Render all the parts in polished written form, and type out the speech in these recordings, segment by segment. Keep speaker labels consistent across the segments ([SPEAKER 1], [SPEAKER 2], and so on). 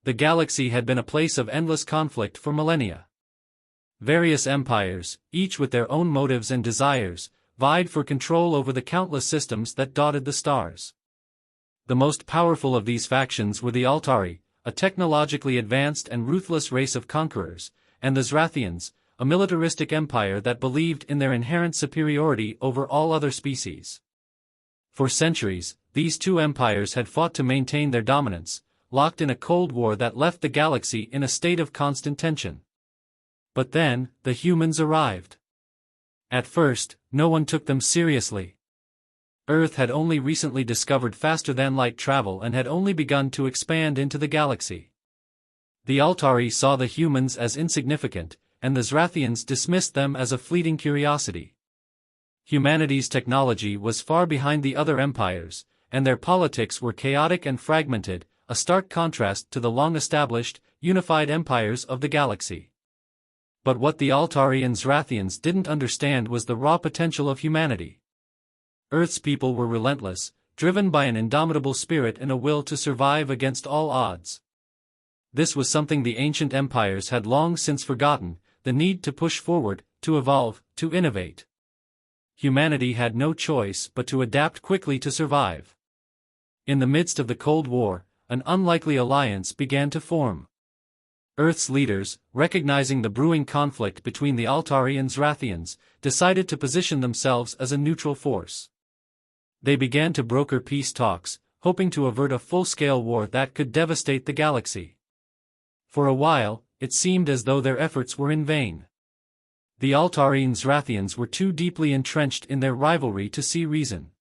[SPEAKER 1] The galaxy had been a place of endless conflict for millennia. Various empires, each with their own motives and desires, vied for control over the countless systems that dotted the stars. The most powerful of these factions were the Altari, a technologically advanced and ruthless race of conquerors, and the Zrathians, a militaristic empire that believed in their inherent superiority over all other species. For centuries, these two empires had fought to maintain their dominance, locked in a Cold War that left the galaxy in a state of constant tension. But then, the humans arrived. At first, no one took them seriously. Earth had only recently discovered faster-than-light travel and had only begun to expand into the galaxy. The Altari saw the humans as insignificant, and the Zrathians dismissed them as a fleeting curiosity. Humanity's technology was far behind the other empires, and their politics were chaotic and fragmented, a stark contrast to the long-established, unified empires of the galaxy. But what the Altari and Zrathians didn't understand was the raw potential of humanity. Earth's people were relentless, driven by an indomitable spirit and a will to survive against all odds. This was something the ancient empires had long since forgotten, the need to push forward, to evolve, to innovate. Humanity had no choice but to adapt quickly to survive. In the midst of the Cold War, an unlikely alliance began to form. Earth's leaders, recognizing the brewing conflict between the Altari and Zrathians, decided to position themselves as a neutral force. They began to broker peace talks, hoping to avert a full-scale war that could devastate the galaxy. For a while, it seemed as though their efforts were in vain. The Altari and Zrathians were too deeply entrenched in their rivalry to see reason.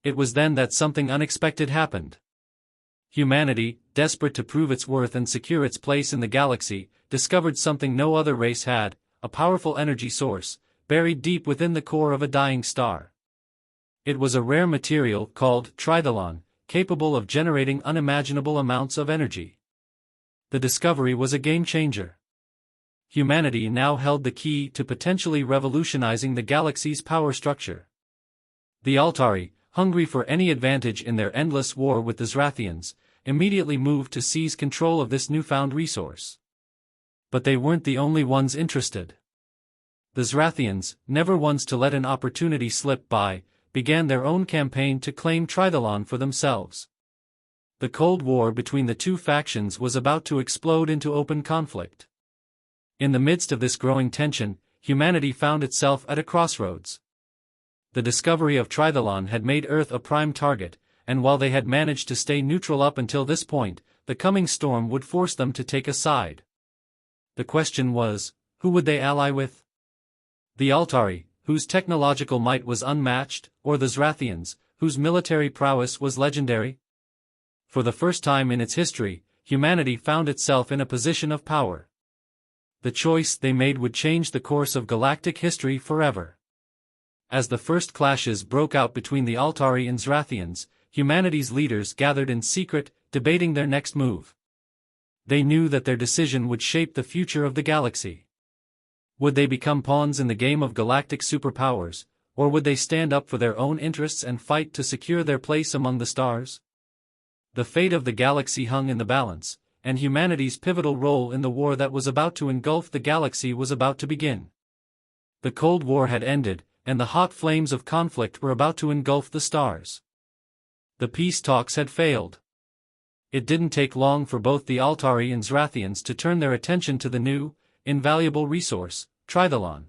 [SPEAKER 1] It was then that something unexpected happened. Humanity, desperate to prove its worth and secure its place in the galaxy, discovered something no other race had, a powerful energy source, buried deep within the core of a dying star. It was a rare material called trithalon, capable of generating unimaginable amounts of energy. The discovery was a game-changer. Humanity now held the key to potentially revolutionizing the galaxy's power structure. The Altari, hungry for any advantage in their endless war with the Zrathians, immediately moved to seize control of this newfound resource. But they weren't the only ones interested. The Zrathians, never ones to let an opportunity slip by, began their own campaign to claim Trithalon for themselves. The Cold War between the two factions was about to explode into open conflict. In the midst of this growing tension, humanity found itself at a crossroads. The discovery of Trithalon had made Earth a prime target, and while they had managed to stay neutral up until this point, the coming storm would force them to take a side. The question was, who would they ally with? The Altari, whose technological might was unmatched, or the Zrathians, whose military prowess was legendary? For the first time in its history, humanity found itself in a position of power. The choice they made would change the course of galactic history forever. As the first clashes broke out between the Altari and Zrathians, humanity's leaders gathered in secret, debating their next move. They knew that their decision would shape the future of the galaxy. Would they become pawns in the game of galactic superpowers, or would they stand up for their own interests and fight to secure their place among the stars? The fate of the galaxy hung in the balance, and humanity's pivotal role in the war that was about to engulf the galaxy was about to begin. The Cold War had ended, and the hot flames of conflict were about to engulf the stars. The peace talks had failed. It didn't take long for both the Altari and Zrathians to turn their attention to the new, invaluable resource, Trithalon.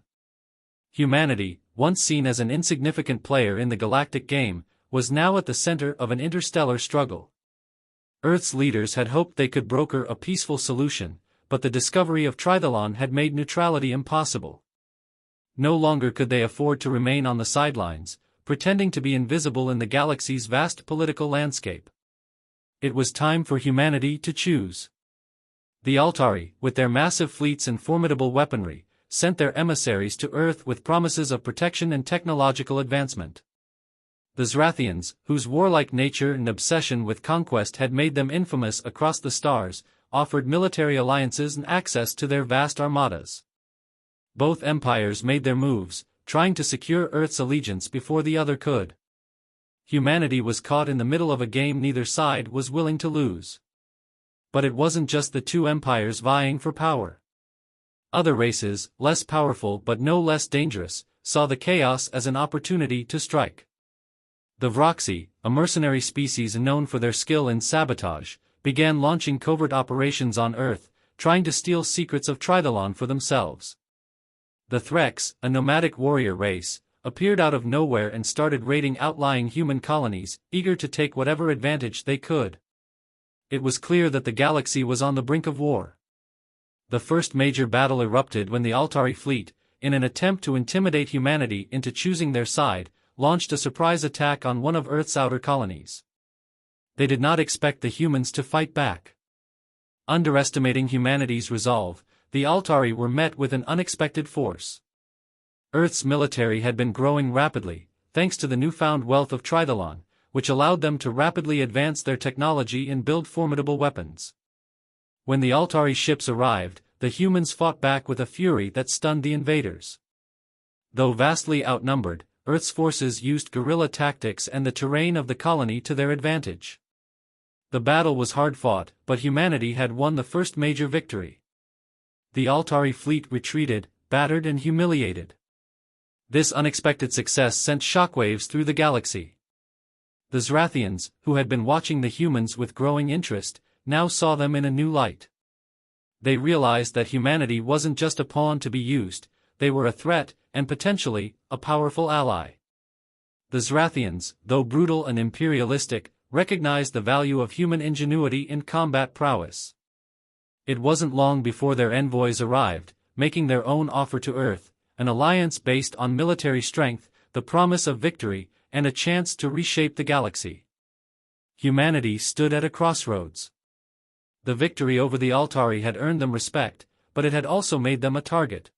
[SPEAKER 1] Humanity, once seen as an insignificant player in the galactic game, was now at the center of an interstellar struggle. Earth's leaders had hoped they could broker a peaceful solution, but the discovery of Trithalon had made neutrality impossible. No longer could they afford to remain on the sidelines, pretending to be invisible in the galaxy's vast political landscape. It was time for humanity to choose. The Altari, with their massive fleets and formidable weaponry, sent their emissaries to Earth with promises of protection and technological advancement. The Zrathians, whose warlike nature and obsession with conquest had made them infamous across the stars, offered military alliances and access to their vast armadas. Both empires made their moves, trying to secure Earth's allegiance before the other could. Humanity was caught in the middle of a game neither side was willing to lose. But it wasn't just the two empires vying for power. Other races, less powerful but no less dangerous, saw the chaos as an opportunity to strike. The Vroxy, a mercenary species known for their skill in sabotage, began launching covert operations on Earth, trying to steal secrets of Tridalon for themselves. The Threx, a nomadic warrior race, appeared out of nowhere and started raiding outlying human colonies, eager to take whatever advantage they could. It was clear that the galaxy was on the brink of war. The first major battle erupted when the Altari fleet, in an attempt to intimidate humanity into choosing their side, launched a surprise attack on one of Earth's outer colonies. They did not expect the humans to fight back. Underestimating humanity's resolve, the Altari were met with an unexpected force. Earth's military had been growing rapidly, thanks to the newfound wealth of Tridalon, which allowed them to rapidly advance their technology and build formidable weapons. When the Altari ships arrived, the humans fought back with a fury that stunned the invaders. Though vastly outnumbered, Earth's forces used guerrilla tactics and the terrain of the colony to their advantage. The battle was hard fought, but humanity had won the first major victory. The Altari fleet retreated, battered and humiliated. This unexpected success sent shockwaves through the galaxy. The Zrathians, who had been watching the humans with growing interest, now saw them in a new light. They realized that humanity wasn't just a pawn to be used, they were a threat, and potentially, a powerful ally. The Zrathians, though brutal and imperialistic, recognized the value of human ingenuity in combat prowess. It wasn't long before their envoys arrived, making their own offer to Earth, an alliance based on military strength, the promise of victory, and a chance to reshape the galaxy. Humanity stood at a crossroads. The victory over the Altari had earned them respect, but it had also made them a target.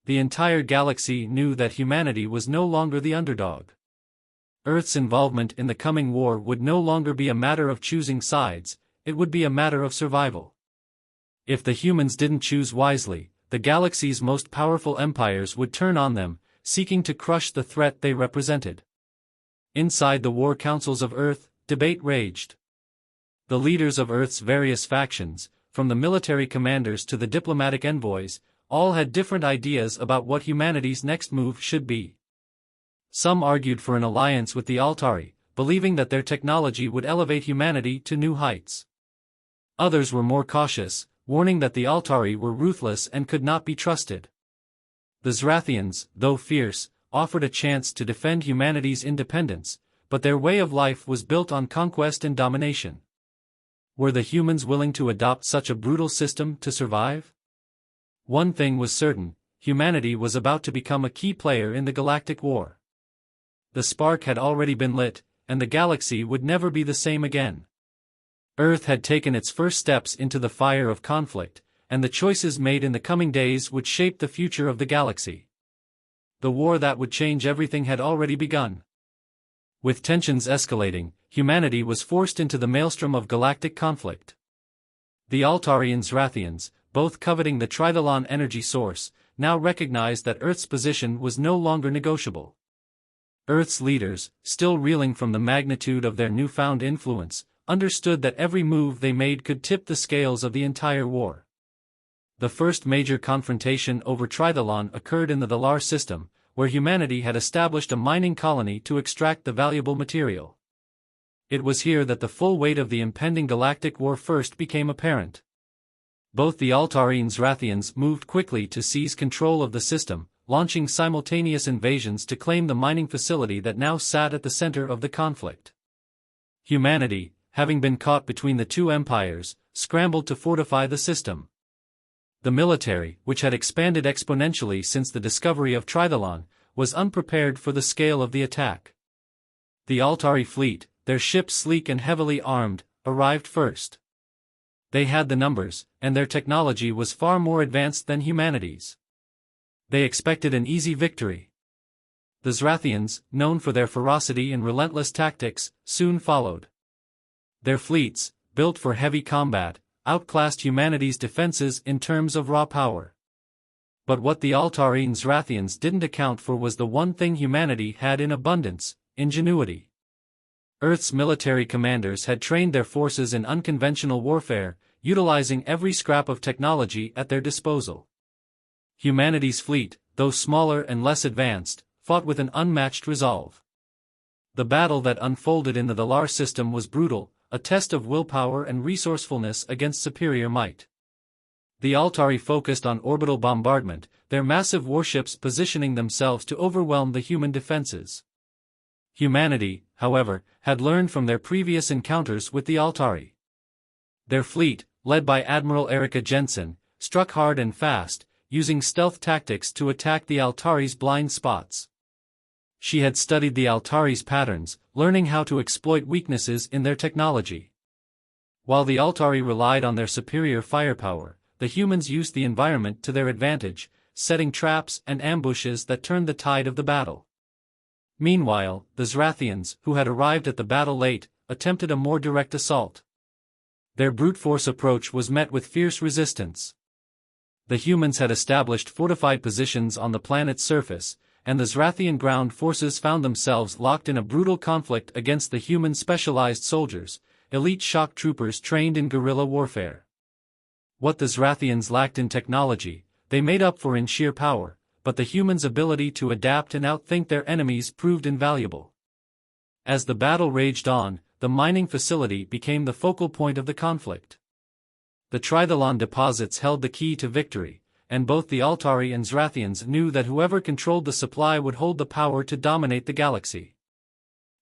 [SPEAKER 1] The entire galaxy knew that humanity was no longer the underdog. Earth's involvement in the coming war would no longer be a matter of choosing sides, it would be a matter of survival. If the humans didn't choose wisely, the galaxy's most powerful empires would turn on them, seeking to crush the threat they represented. Inside the war councils of Earth, debate raged. The leaders of Earth's various factions, from the military commanders to the diplomatic envoys, all had different ideas about what humanity's next move should be. Some argued for an alliance with the Altari, believing that their technology would elevate humanity to new heights. Others were more cautious, warning that the Altari were ruthless and could not be trusted. The Zrathians, though fierce, offered a chance to defend humanity's independence, but their way of life was built on conquest and domination. Were the humans willing to adopt such a brutal system to survive? One thing was certain, humanity was about to become a key player in the Galactic War. The spark had already been lit, and the galaxy would never be the same again. Earth had taken its first steps into the fire of conflict, and the choices made in the coming days would shape the future of the galaxy. The war that would change everything had already begun. With tensions escalating, humanity was forced into the maelstrom of galactic conflict. The Altari and Zrathians, both coveting the Tridalon energy source, now recognized that Earth's position was no longer negotiable. Earth's leaders, still reeling from the magnitude of their newfound influence, understood that every move they made could tip the scales of the entire war. The first major confrontation over Tridalon occurred in the Valar system, where humanity had established a mining colony to extract the valuable material. It was here that the full weight of the impending galactic war first became apparent. Both the Altari and Zrathians moved quickly to seize control of the system, launching simultaneous invasions to claim the mining facility that now sat at the center of the conflict. Humanity, having been caught between the two empires, scrambled to fortify the system. The military, which had expanded exponentially since the discovery of Tridalon, was unprepared for the scale of the attack. The Altari fleet, their ships sleek and heavily armed, arrived first. They had the numbers, and their technology was far more advanced than humanity's. They expected an easy victory. The Zrathians, known for their ferocity and relentless tactics, soon followed. Their fleets, built for heavy combat, outclassed humanity's defenses in terms of raw power. But what the Altari and Zrathians didn't account for was the one thing humanity had in abundance: ingenuity. Earth's military commanders had trained their forces in unconventional warfare, utilizing every scrap of technology at their disposal. Humanity's fleet, though smaller and less advanced, fought with an unmatched resolve. The battle that unfolded in the Valar system was brutal, a test of willpower and resourcefulness against superior might. The Altari focused on orbital bombardment, their massive warships positioning themselves to overwhelm the human defenses. Humanity, however, had learned from their previous encounters with the Altari. Their fleet, led by Admiral Erika Jensen, struck hard and fast, using stealth tactics to attack the Altari's blind spots. She had studied the Altari's patterns, learning how to exploit weaknesses in their technology. While the Altari relied on their superior firepower, the humans used the environment to their advantage, setting traps and ambushes that turned the tide of the battle. Meanwhile, the Zrathians, who had arrived at the battle late, attempted a more direct assault. Their brute force approach was met with fierce resistance. The humans had established fortified positions on the planet's surface, and the Zrathian ground forces found themselves locked in a brutal conflict against the human specialized soldiers, elite shock troopers trained in guerrilla warfare. What the Zrathians lacked in technology, they made up for in sheer power, but the humans' ability to adapt and outthink their enemies proved invaluable. As the battle raged on, the mining facility became the focal point of the conflict. The Tridalon deposits held the key to victory, and both the Altari and Zrathians knew that whoever controlled the supply would hold the power to dominate the galaxy.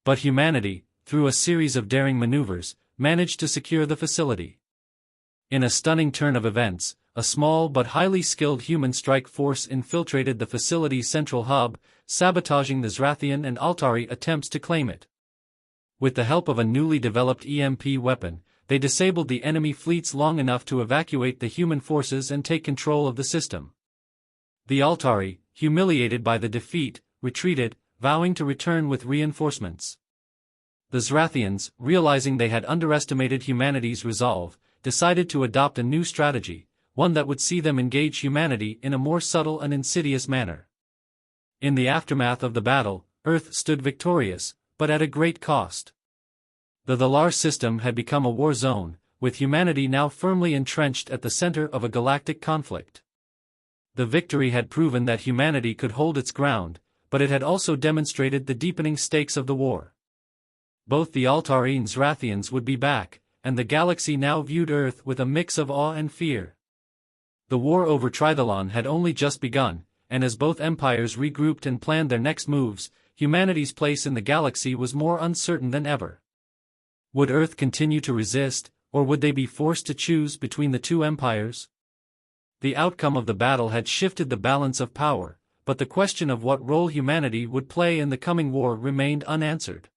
[SPEAKER 1] But humanity, through a series of daring maneuvers, managed to secure the facility. In a stunning turn of events, a small but highly skilled human strike force infiltrated the facility's central hub, sabotaging the Zrathian and Altari attempts to claim it. With the help of a newly developed EMP weapon, they disabled the enemy fleets long enough to evacuate the human forces and take control of the system. The Altari, humiliated by the defeat, retreated, vowing to return with reinforcements. The Zrathians, realizing they had underestimated humanity's resolve, decided to adopt a new strategy, one that would see them engage humanity in a more subtle and insidious manner. In the aftermath of the battle, Earth stood victorious, but at a great cost. The Valar system had become a war zone, with humanity now firmly entrenched at the center of a galactic conflict. The victory had proven that humanity could hold its ground, but it had also demonstrated the deepening stakes of the war. Both the Altari and Zrathians would be back, and the galaxy now viewed Earth with a mix of awe and fear. The war over Tridalon had only just begun, and as both empires regrouped and planned their next moves, humanity's place in the galaxy was more uncertain than ever. Would Earth continue to resist, or would they be forced to choose between the two empires? The outcome of the battle had shifted the balance of power, but the question of what role humanity would play in the coming war remained unanswered.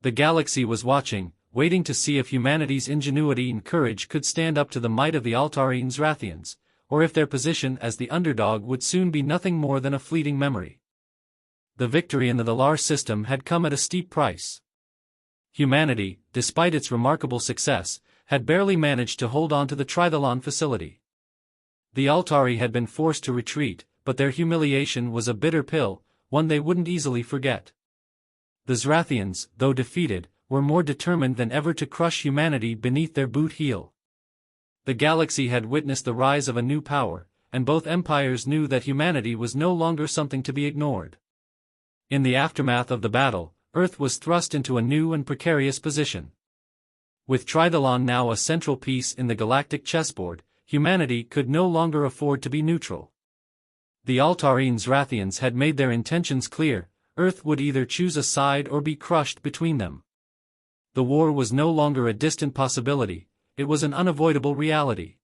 [SPEAKER 1] The galaxy was watching, waiting to see if humanity's ingenuity and courage could stand up to the might of the Altari and Zrathians, or if their position as the underdog would soon be nothing more than a fleeting memory. The victory in the Valar system had come at a steep price. Humanity, despite its remarkable success, had barely managed to hold on to the Tridalon facility. The Altari had been forced to retreat, but their humiliation was a bitter pill, one they wouldn't easily forget. The Zrathians, though defeated, were more determined than ever to crush humanity beneath their boot heel. The galaxy had witnessed the rise of a new power, and both empires knew that humanity was no longer something to be ignored. In the aftermath of the battle, Earth was thrust into a new and precarious position. With Tridalon now a central piece in the galactic chessboard, humanity could no longer afford to be neutral. The Altari and Zrathians had made their intentions clear: Earth would either choose a side or be crushed between them. The war was no longer a distant possibility, it was an unavoidable reality.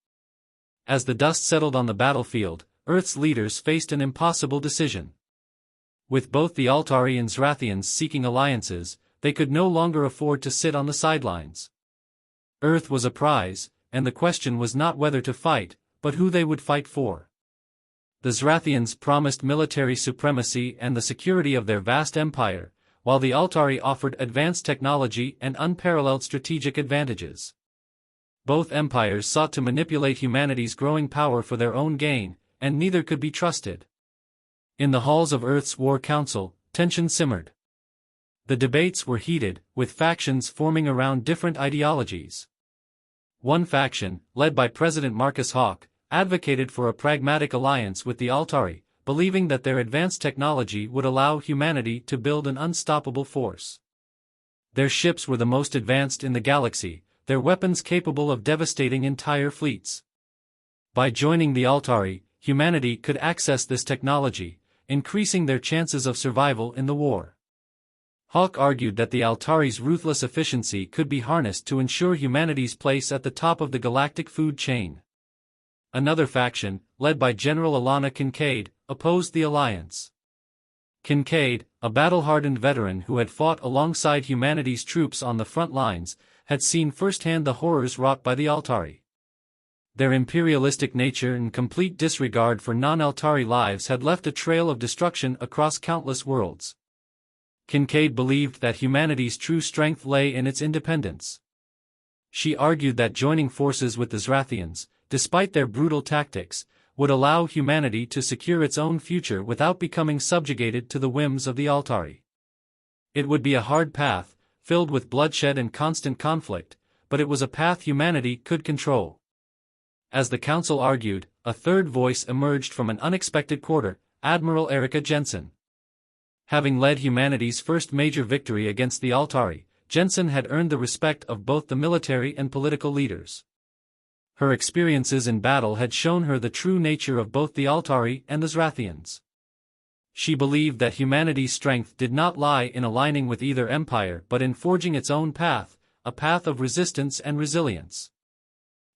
[SPEAKER 1] As the dust settled on the battlefield, Earth's leaders faced an impossible decision. With both the Altari and Zrathians seeking alliances, they could no longer afford to sit on the sidelines. Earth was a prize, and the question was not whether to fight, but who they would fight for. The Zrathians promised military supremacy and the security of their vast empire, while the Altari offered advanced technology and unparalleled strategic advantages. Both empires sought to manipulate humanity's growing power for their own gain, and neither could be trusted. In the halls of Earth's War Council, tension simmered. The debates were heated, with factions forming around different ideologies. One faction, led by President Marcus Hawk, advocated for a pragmatic alliance with the Altari, believing that their advanced technology would allow humanity to build an unstoppable force. Their ships were the most advanced in the galaxy, their weapons capable of devastating entire fleets. By joining the Altari, humanity could access this technology, increasing their chances of survival in the war. Hawk argued that the Altari's ruthless efficiency could be harnessed to ensure humanity's place at the top of the galactic food chain. Another faction, led by General Alana Kincaid, opposed the alliance. Kincaid, a battle-hardened veteran who had fought alongside humanity's troops on the front lines, had seen firsthand the horrors wrought by the Altari. Their imperialistic nature and complete disregard for non-Altari lives had left a trail of destruction across countless worlds. Kincaid believed that humanity's true strength lay in its independence. She argued that joining forces with the Zrathians, despite their brutal tactics, would allow humanity to secure its own future without becoming subjugated to the whims of the Altari. It would be a hard path, filled with bloodshed and constant conflict, but it was a path humanity could control. As the council argued, a third voice emerged from an unexpected quarter, Admiral Erica Jensen. Having led humanity's first major victory against the Altari, Jensen had earned the respect of both the military and political leaders. Her experiences in battle had shown her the true nature of both the Altari and the Zrathians. She believed that humanity's strength did not lie in aligning with either empire but in forging its own path, a path of resistance and resilience.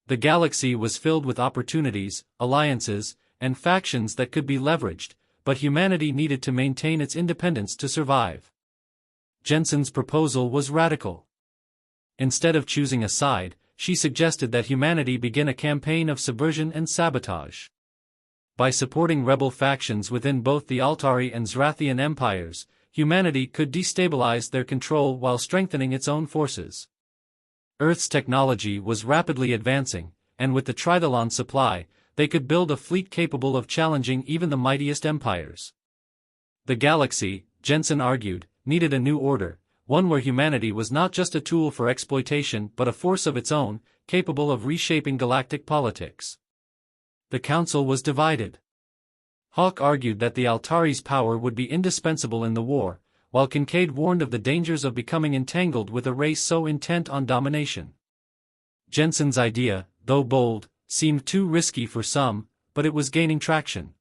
[SPEAKER 1] The galaxy was filled with opportunities, alliances, and factions that could be leveraged, but humanity needed to maintain its independence to survive. Jensen's proposal was radical. Instead of choosing a side, she suggested that humanity begin a campaign of subversion and sabotage. By supporting rebel factions within both the Altari and Zrathian empires, humanity could destabilize their control while strengthening its own forces. Earth's technology was rapidly advancing, and with the Tridolon supply, they could build a fleet capable of challenging even the mightiest empires. The galaxy, Jensen argued, needed a new order, one where humanity was not just a tool for exploitation but a force of its own, capable of reshaping galactic politics. The council was divided. Hawk argued that the Altari's power would be indispensable in the war, while Kincaid warned of the dangers of becoming entangled with a race so intent on domination. Jensen's idea, though bold, seemed too risky for some, but it was gaining traction.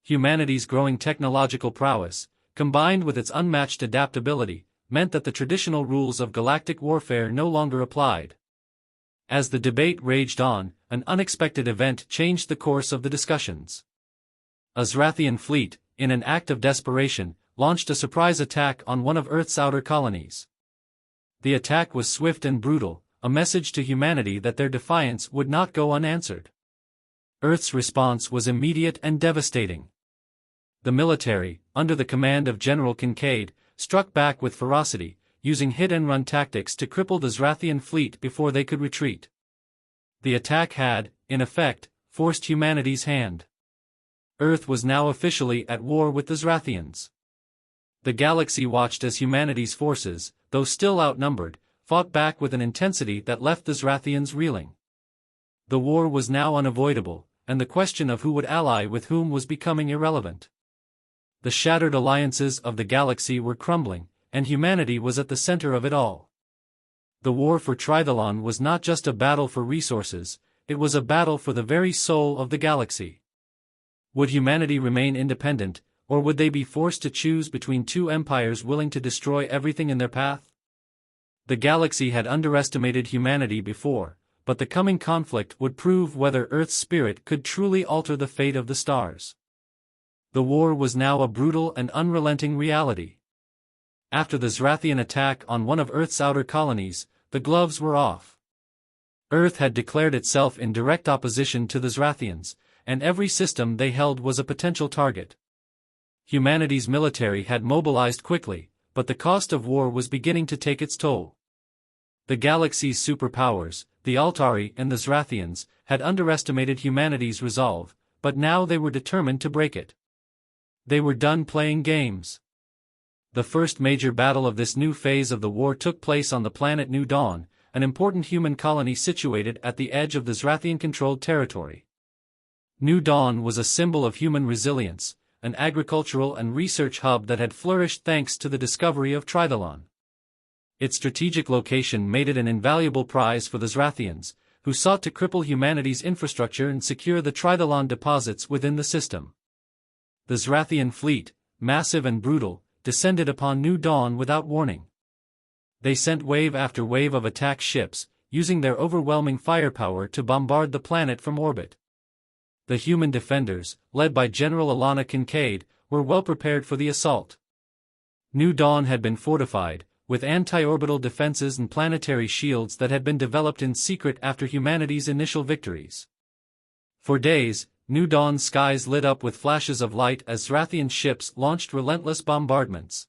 [SPEAKER 1] Humanity's growing technological prowess, combined with its unmatched adaptability, meant that the traditional rules of galactic warfare no longer applied. As the debate raged on, an unexpected event changed the course of the discussions. A Zrathian fleet, in an act of desperation, launched a surprise attack on one of Earth's outer colonies. The attack was swift and brutal, a message to humanity that their defiance would not go unanswered. Earth's response was immediate and devastating. The military, under the command of General Kincaid, struck back with ferocity, using hit-and-run tactics to cripple the Zrathian fleet before they could retreat. The attack had, in effect, forced humanity's hand. Earth was now officially at war with the Zrathians. The galaxy watched as humanity's forces, though still outnumbered, fought back with an intensity that left the Zrathians reeling. The war was now unavoidable, and the question of who would ally with whom was becoming irrelevant. The shattered alliances of the galaxy were crumbling, and humanity was at the center of it all. The war for Tridolon was not just a battle for resources, it was a battle for the very soul of the galaxy. Would humanity remain independent, or would they be forced to choose between two empires willing to destroy everything in their path? The galaxy had underestimated humanity before, but the coming conflict would prove whether Earth's spirit could truly alter the fate of the stars. The war was now a brutal and unrelenting reality. After the Zrathian attack on one of Earth's outer colonies, the gloves were off. Earth had declared itself in direct opposition to the Zrathians, and every system they held was a potential target. Humanity's military had mobilized quickly, but the cost of war was beginning to take its toll. The galaxy's superpowers, the Altari and the Zrathians, had underestimated humanity's resolve, but now they were determined to break it. They were done playing games. The first major battle of this new phase of the war took place on the planet New Dawn, an important human colony situated at the edge of the Zrathian-controlled territory. New Dawn was a symbol of human resilience, an agricultural and research hub that had flourished thanks to the discovery of Tridolon. Its strategic location made it an invaluable prize for the Zrathians, who sought to cripple humanity's infrastructure and secure the Tridolon deposits within the system. The Zrathian fleet, massive and brutal, descended upon New Dawn without warning. They sent wave after wave of attack ships, using their overwhelming firepower to bombard the planet from orbit. The human defenders, led by General Alana Kincaid, were well prepared for the assault. New Dawn had been fortified, with anti-orbital defenses and planetary shields that had been developed in secret after humanity's initial victories. For days, New Dawn's skies lit up with flashes of light as Zrathian ships launched relentless bombardments.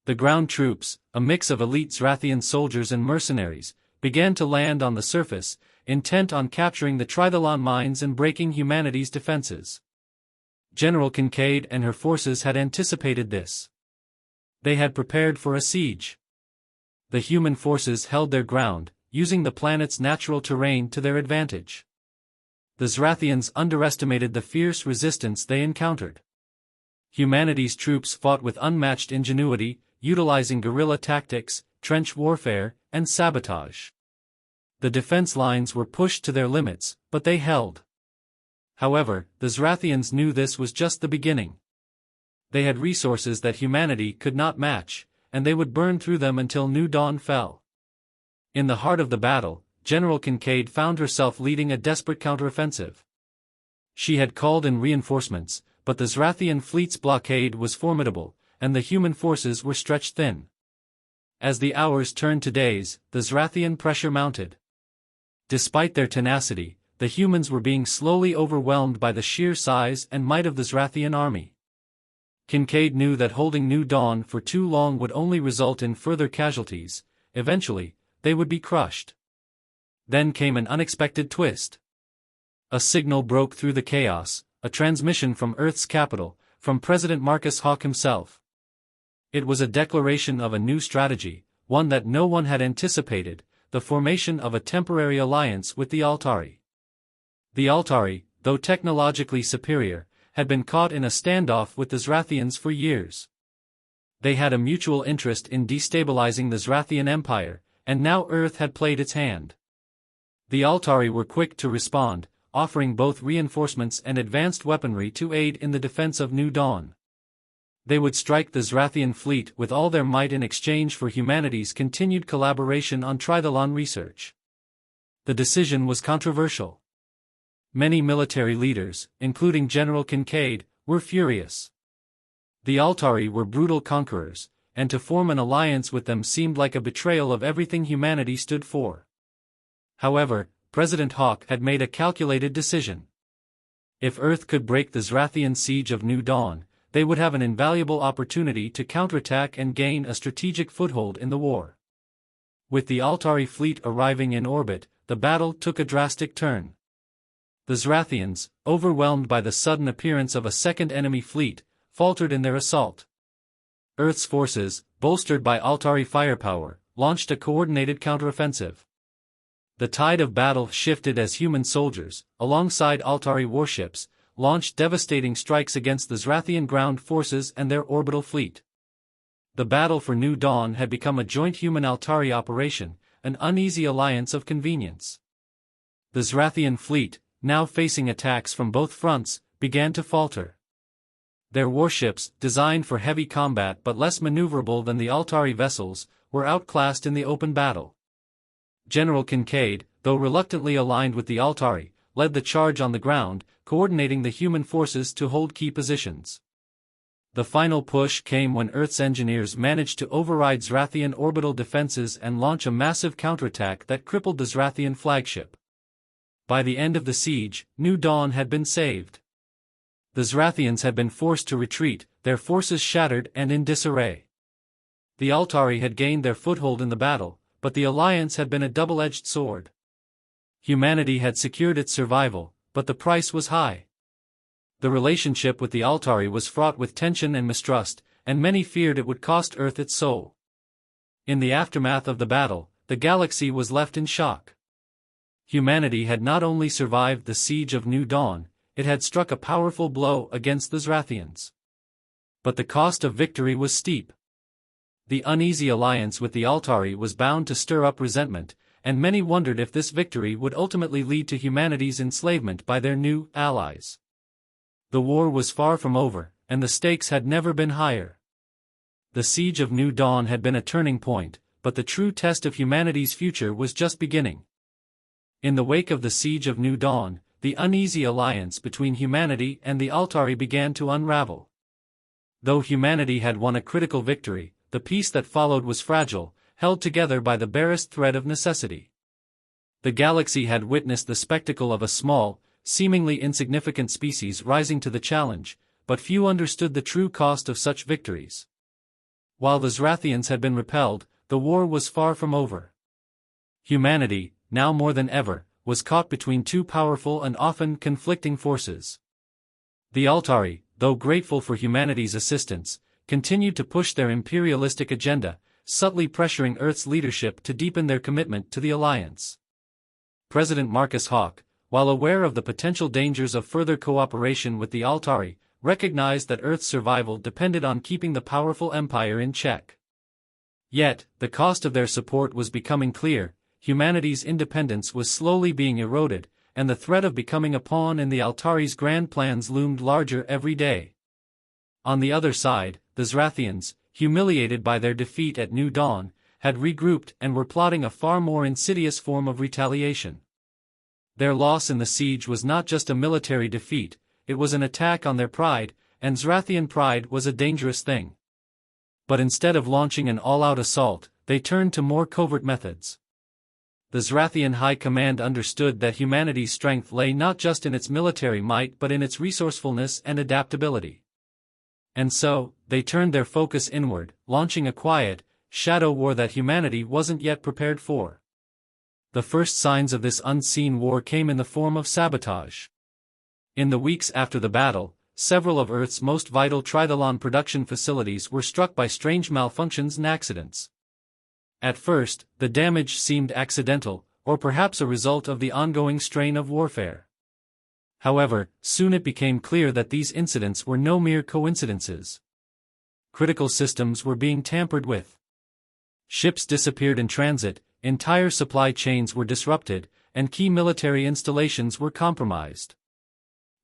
[SPEAKER 1] The ground troops, a mix of elite Zrathian soldiers and mercenaries, began to land on the surface, intent on capturing the Tridolon mines and breaking humanity's defenses. General Kincaid and her forces had anticipated this. They had prepared for a siege. The human forces held their ground, using the planet's natural terrain to their advantage. The Zrathians underestimated the fierce resistance they encountered. Humanity's troops fought with unmatched ingenuity, utilizing guerrilla tactics, trench warfare, and sabotage. The defense lines were pushed to their limits, but they held. However, the Zrathians knew this was just the beginning. They had resources that humanity could not match, and they would burn through them until New Dawn fell. In the heart of the battle, General Kincaid found herself leading a desperate counteroffensive. She had called in reinforcements, but the Zrathian fleet's blockade was formidable, and the human forces were stretched thin. As the hours turned to days, the Zrathian pressure mounted. Despite their tenacity, the humans were being slowly overwhelmed by the sheer size and might of the Zrathian army. Kincaid knew that holding New Dawn for too long would only result in further casualties. Eventually, they would be crushed. Then came an unexpected twist. A signal broke through the chaos, a transmission from Earth's capital, from President Marcus Hawk himself. It was a declaration of a new strategy, one that no one had anticipated, the formation of a temporary alliance with the Altari. The Altari, though technologically superior, had been caught in a standoff with the Zrathians for years. They had a mutual interest in destabilizing the Zrathian Empire, and now Earth had played its hand. The Altari were quick to respond, offering both reinforcements and advanced weaponry to aid in the defense of New Dawn. They would strike the Zrathian fleet with all their might in exchange for humanity's continued collaboration on Tridolon research. The decision was controversial. Many military leaders, including General Kincaid, were furious. The Altari were brutal conquerors, and to form an alliance with them seemed like a betrayal of everything humanity stood for. However, President Hawk had made a calculated decision. If Earth could break the Zrathian siege of New Dawn, they would have an invaluable opportunity to counterattack and gain a strategic foothold in the war. With the Altari fleet arriving in orbit, the battle took a drastic turn. The Zrathians, overwhelmed by the sudden appearance of a second enemy fleet, faltered in their assault. Earth's forces, bolstered by Altari firepower, launched a coordinated counteroffensive. The tide of battle shifted as human soldiers, alongside Altari warships, launched devastating strikes against the Zrathian ground forces and their orbital fleet. The battle for New Dawn had become a joint human-Altari operation, an uneasy alliance of convenience. The Zrathian fleet, now facing attacks from both fronts, began to falter. Their warships, designed for heavy combat but less maneuverable than the Altari vessels, were outclassed in the open battle. General Kincaid, though reluctantly aligned with the Altari, led the charge on the ground, coordinating the human forces to hold key positions. The final push came when Earth's engineers managed to override Zrathian orbital defenses and launch a massive counterattack that crippled the Zrathian flagship. By the end of the siege, New Dawn had been saved. The Zrathians had been forced to retreat, their forces shattered and in disarray. The Altari had gained their foothold in the battle, but the alliance had been a double-edged sword. Humanity had secured its survival, but the price was high. The relationship with the Altari was fraught with tension and mistrust, and many feared it would cost Earth its soul. In the aftermath of the battle, the galaxy was left in shock. Humanity had not only survived the siege of New Dawn, it had struck a powerful blow against the Zrathians. But the cost of victory was steep. The uneasy alliance with the Altari was bound to stir up resentment, and many wondered if this victory would ultimately lead to humanity's enslavement by their new allies. The war was far from over, and the stakes had never been higher. The siege of New Dawn had been a turning point, but the true test of humanity's future was just beginning. In the wake of the siege of New Dawn, the uneasy alliance between humanity and the Altari began to unravel. Though humanity had won a critical victory, the peace that followed was fragile, held together by the barest thread of necessity. The galaxy had witnessed the spectacle of a small, seemingly insignificant species rising to the challenge, but few understood the true cost of such victories. While the Zrathians had been repelled, the war was far from over. Humanity, now more than ever, was caught between two powerful and often conflicting forces. The Altari, though grateful for humanity's assistance, continued to push their imperialistic agenda, subtly pressuring Earth's leadership to deepen their commitment to the alliance. President Marcus Hawk, while aware of the potential dangers of further cooperation with the Altari, recognized that Earth's survival depended on keeping the powerful empire in check. Yet, the cost of their support was becoming clear. Humanity's independence was slowly being eroded, and the threat of becoming a pawn in the Altari's grand plans loomed larger every day. On the other side, the Zrathians, humiliated by their defeat at New Dawn, had regrouped and were plotting a far more insidious form of retaliation. Their loss in the siege was not just a military defeat, it was an attack on their pride, and Zrathian pride was a dangerous thing. But instead of launching an all-out assault, they turned to more covert methods. The Zrathian High Command understood that humanity's strength lay not just in its military might but in its resourcefulness and adaptability. And so, they turned their focus inward, launching a quiet, shadow war that humanity wasn't yet prepared for. The first signs of this unseen war came in the form of sabotage. In the weeks after the battle, several of Earth's most vital Trithalon production facilities were struck by strange malfunctions and accidents. At first, the damage seemed accidental, or perhaps a result of the ongoing strain of warfare. However, soon it became clear that these incidents were no mere coincidences. Critical systems were being tampered with. Ships disappeared in transit, entire supply chains were disrupted, and key military installations were compromised.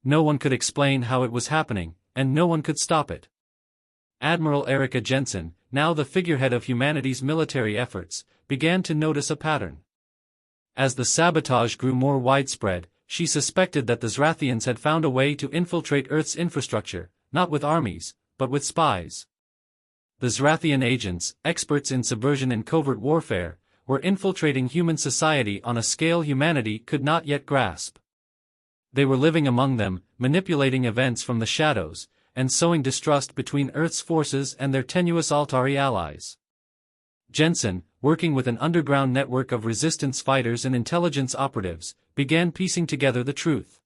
[SPEAKER 1] No one could explain how it was happening, and no one could stop it. Admiral Erika Jensen, now the figurehead of humanity's military efforts, began to notice a pattern. As the sabotage grew more widespread, she suspected that the Zrathians had found a way to infiltrate Earth's infrastructure, not with armies, but with spies. The Zrathian agents, experts in subversion and covert warfare, were infiltrating human society on a scale humanity could not yet grasp. They were living among them, manipulating events from the shadows, and sowing distrust between Earth's forces and their tenuous Altari allies. Jensen, working with an underground network of resistance fighters and intelligence operatives, began piecing together the truth.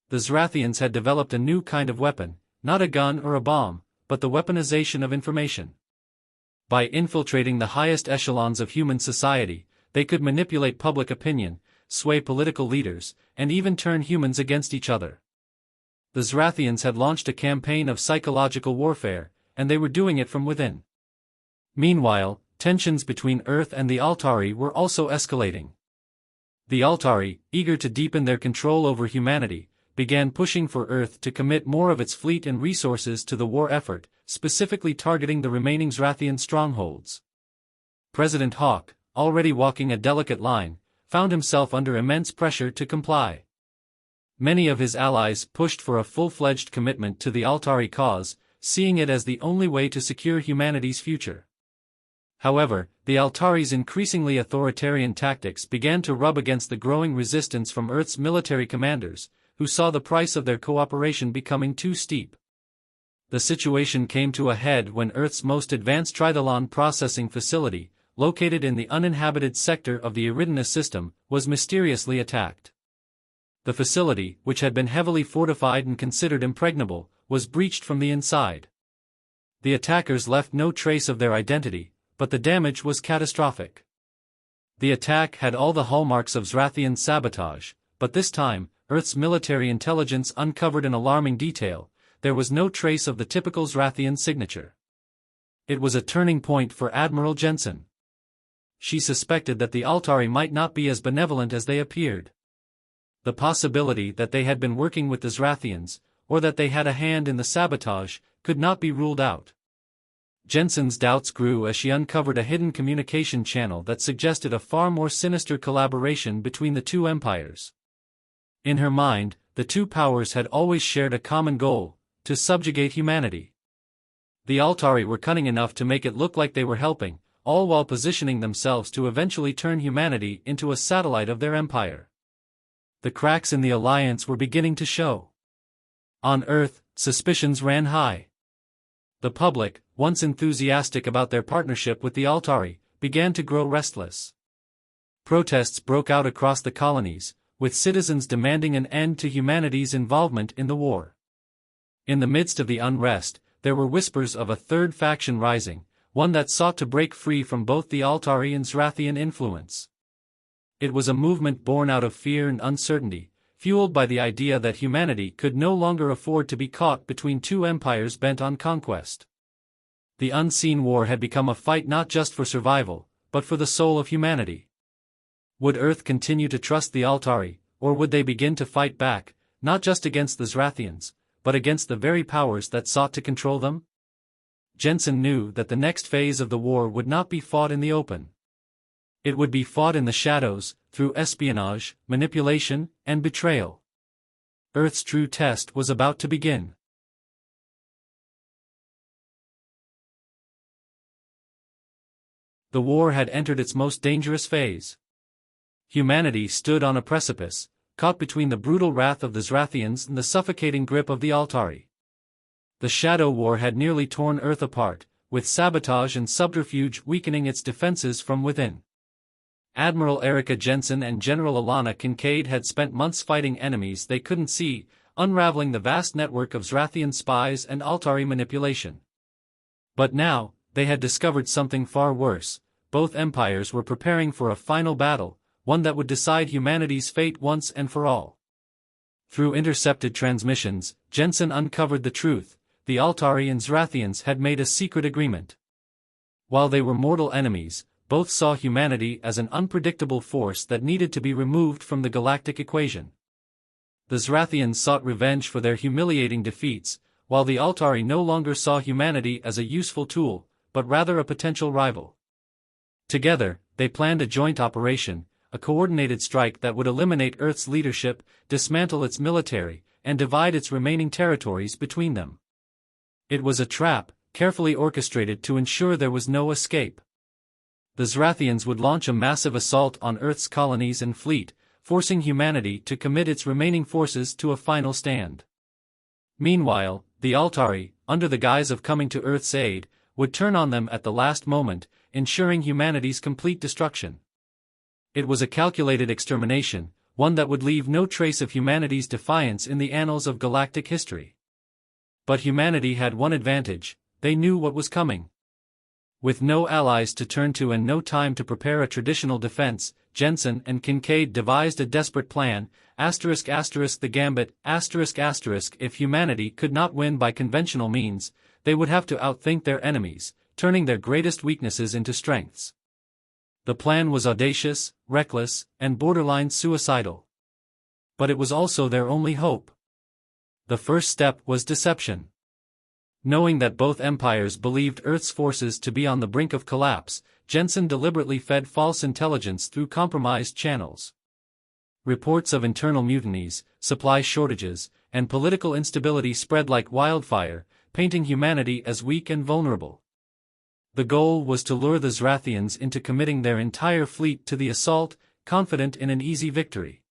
[SPEAKER 1] The Zrathians had developed a new kind of weapon, not a gun or a bomb, but the weaponization of information. By infiltrating the highest echelons of human society, they could manipulate public opinion, sway political leaders, and even turn humans against each other. The Zrathians had launched a campaign of psychological warfare, and they were doing it from within. Meanwhile, tensions between Earth and the Altari were also escalating. The Altari, eager to deepen their control over humanity, began pushing for Earth to commit more of its fleet and resources to the war effort, specifically targeting the remaining Zrathian strongholds. President Hawk, already walking a delicate line, found himself under immense pressure to comply. Many of his allies pushed for a full-fledged commitment to the Altari cause, seeing it as the only way to secure humanity's future. However, the Altari's increasingly authoritarian tactics began to rub against the growing resistance from Earth's military commanders, who saw the price of their cooperation becoming too steep. The situation came to a head when Earth's most advanced Trithalon processing facility, located in the uninhabited sector of the Eridanus system, was mysteriously attacked. The facility, which had been heavily fortified and considered impregnable, was breached from the inside. The attackers left no trace of their identity, but the damage was catastrophic. The attack had all the hallmarks of Zrathian sabotage, but this time, Earth's military intelligence uncovered an alarming detail: there was no trace of the typical Zrathian signature. It was a turning point for Admiral Jensen. She suspected that the Altari might not be as benevolent as they appeared. The possibility that they had been working with the Zrathians, or that they had a hand in the sabotage, could not be ruled out. Jensen's doubts grew as she uncovered a hidden communication channel that suggested a far more sinister collaboration between the two empires. In her mind, the two powers had always shared a common goal: to subjugate humanity. The Altari were cunning enough to make it look like they were helping, all while positioning themselves to eventually turn humanity into a satellite of their empire. The cracks in the alliance were beginning to show. On Earth, suspicions ran high. The public, once enthusiastic about their partnership with the Altari, began to grow restless. Protests broke out across the colonies, with citizens demanding an end to humanity's involvement in the war. In the midst of the unrest, there were whispers of a third faction rising, one that sought to break free from both the Altari and Zrathian influence. It was a movement born out of fear and uncertainty, fueled by the idea that humanity could no longer afford to be caught between two empires bent on conquest. The unseen war had become a fight not just for survival, but for the soul of humanity. Would Earth continue to trust the Altari, or would they begin to fight back, not just against the Zrathians, but against the very powers that sought to control them? Jensen knew that the next phase of the war would not be fought in the open. It would be fought in the shadows, through espionage, manipulation, and betrayal. Earth's true test was about to begin. The war had entered its most dangerous phase. Humanity stood on a precipice, caught between the brutal wrath of the Zrathians and the suffocating grip of the Altari. The Shadow War had nearly torn Earth apart, with sabotage and subterfuge weakening its defenses from within. Admiral Erica Jensen and General Alana Kincaid had spent months fighting enemies they couldn't see, unraveling the vast network of Zrathian spies and Altari manipulation. But now, they had discovered something far worse: both empires were preparing for a final battle, one that would decide humanity's fate once and for all. Through intercepted transmissions, Jensen uncovered the truth: the Altari and Zrathians had made a secret agreement. While they were mortal enemies, both saw humanity as an unpredictable force that needed to be removed from the galactic equation. The Zrathians sought revenge for their humiliating defeats, while the Altari no longer saw humanity as a useful tool, but rather a potential rival. Together, they planned a joint operation, a coordinated strike that would eliminate Earth's leadership, dismantle its military, and divide its remaining territories between them. It was a trap, carefully orchestrated to ensure there was no escape. The Zrathians would launch a massive assault on Earth's colonies and fleet, forcing humanity to commit its remaining forces to a final stand. Meanwhile, the Altari, under the guise of coming to Earth's aid, would turn on them at the last moment, ensuring humanity's complete destruction. It was a calculated extermination, one that would leave no trace of humanity's defiance in the annals of galactic history. But humanity had one advantage: they knew what was coming. With no allies to turn to and no time to prepare a traditional defense, Jensen and Kincaid devised a desperate plan: the gambit, if humanity could not win by conventional means, they would have to outthink their enemies, turning their greatest weaknesses into strengths. The plan was audacious, reckless, and borderline suicidal. But it was also their only hope. The first step was deception. Knowing that both empires believed Earth's forces to be on the brink of collapse, Jensen deliberately fed false intelligence through compromised channels. Reports of internal mutinies, supply shortages, and political instability spread like wildfire, painting humanity as weak and vulnerable. The goal was to lure the Zrathians into committing their entire fleet to the assault, confident in an easy victory.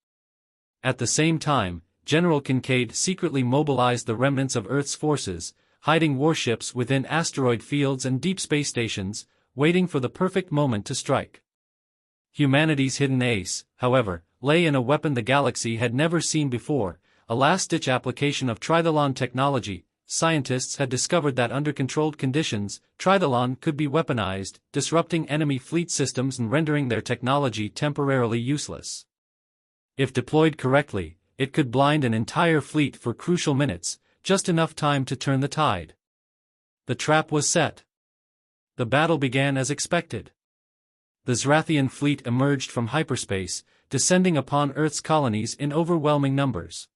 [SPEAKER 1] At the same time, General Kincaid secretly mobilized the remnants of Earth's forces, hiding warships within asteroid fields and deep space stations, waiting for the perfect moment to strike. Humanity's hidden ace, however, lay in a weapon the galaxy had never seen before: a last-ditch application of trithalon technology, Scientists had discovered that under controlled conditions, Tridolon could be weaponized, disrupting enemy fleet systems and rendering their technology temporarily useless. If deployed correctly, it could blind an entire fleet for crucial minutes, just enough time to turn the tide. The trap was set. The battle began as expected. The Zrathian fleet emerged from hyperspace, descending upon Earth's colonies in overwhelming numbers.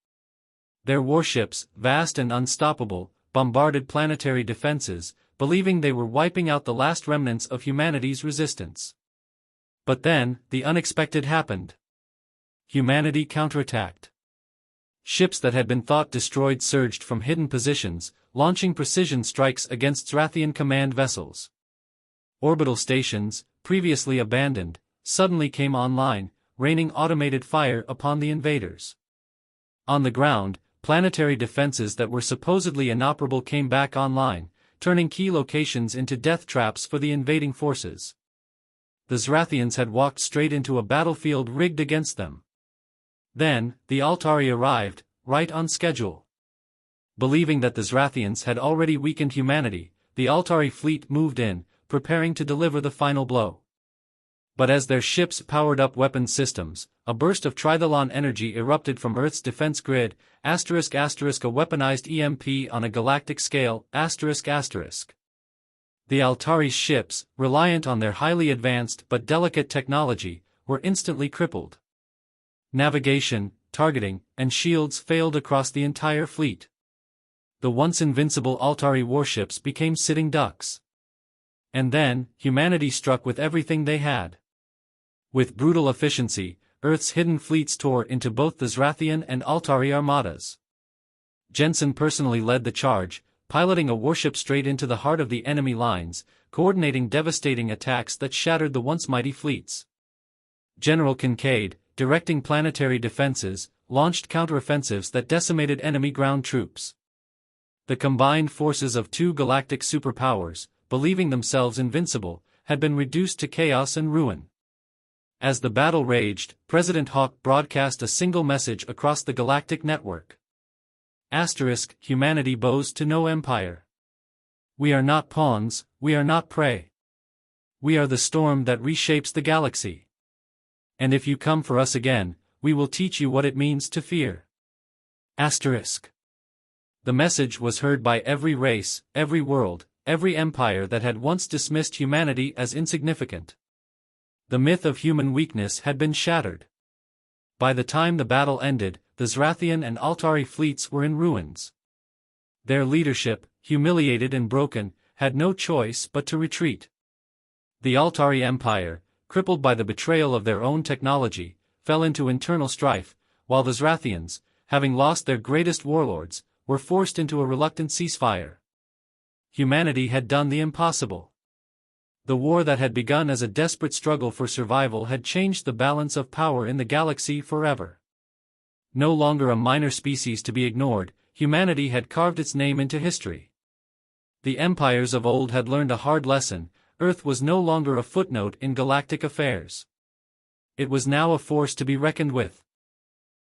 [SPEAKER 1] Their warships, vast and unstoppable, bombarded planetary defenses, believing they were wiping out the last remnants of humanity's resistance. But then, the unexpected happened. Humanity counterattacked. Ships that had been thought destroyed surged from hidden positions, launching precision strikes against Zrathian command vessels. Orbital stations, previously abandoned, suddenly came online, raining automated fire upon the invaders. On the ground, planetary defenses that were supposedly inoperable came back online, turning key locations into death traps for the invading forces. The Zrathians had walked straight into a battlefield rigged against them. Then, the Altari arrived, right on schedule. Believing that the Zrathians had already weakened humanity, the Altari fleet moved in, preparing to deliver the final blow. But as their ships powered up weapons systems, a burst of Tridolon energy erupted from Earth's defense grid, ****, a weaponized EMP on a galactic scale, ****. The Altari's ships, reliant on their highly advanced but delicate technology, were instantly crippled. Navigation, targeting, and shields failed across the entire fleet. The once invincible Altari warships became sitting ducks. And then, humanity struck with everything they had. With brutal efficiency, Earth's hidden fleets tore into both the Zrathian and Altari armadas. Jensen personally led the charge, piloting a warship straight into the heart of the enemy lines, coordinating devastating attacks that shattered the once mighty fleets. General Kincaid, directing planetary defenses, launched counteroffensives that decimated enemy ground troops. The combined forces of two galactic superpowers, believing themselves invincible, had been reduced to chaos and ruin. As the battle raged, President Hawk broadcast a single message across the galactic network. Humanity bows to no empire. We are not pawns, we are not prey. We are the storm that reshapes the galaxy. And if you come for us again, we will teach you what it means to fear. The message was heard by every race, every world, every empire that had once dismissed humanity as insignificant. The myth of human weakness had been shattered. By the time the battle ended, the Zrathian and Altari fleets were in ruins. Their leadership, humiliated and broken, had no choice but to retreat. The Altari Empire, crippled by the betrayal of their own technology, fell into internal strife, while the Zrathians, having lost their greatest warlords, were forced into a reluctant ceasefire. Humanity had done the impossible. The war that had begun as a desperate struggle for survival had changed the balance of power in the galaxy forever. No longer a minor species to be ignored, humanity had carved its name into history. The empires of old had learned a hard lesson: Earth was no longer a footnote in galactic affairs. It was now a force to be reckoned with.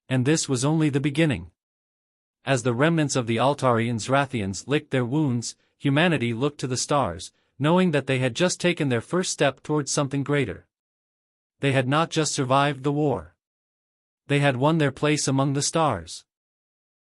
[SPEAKER 1] And this was only the beginning. As the remnants of the Altari and Zrathians licked their wounds, humanity looked to the stars, knowing that they had just taken their first step towards something greater. They had not just survived the war. They had won their place among the stars.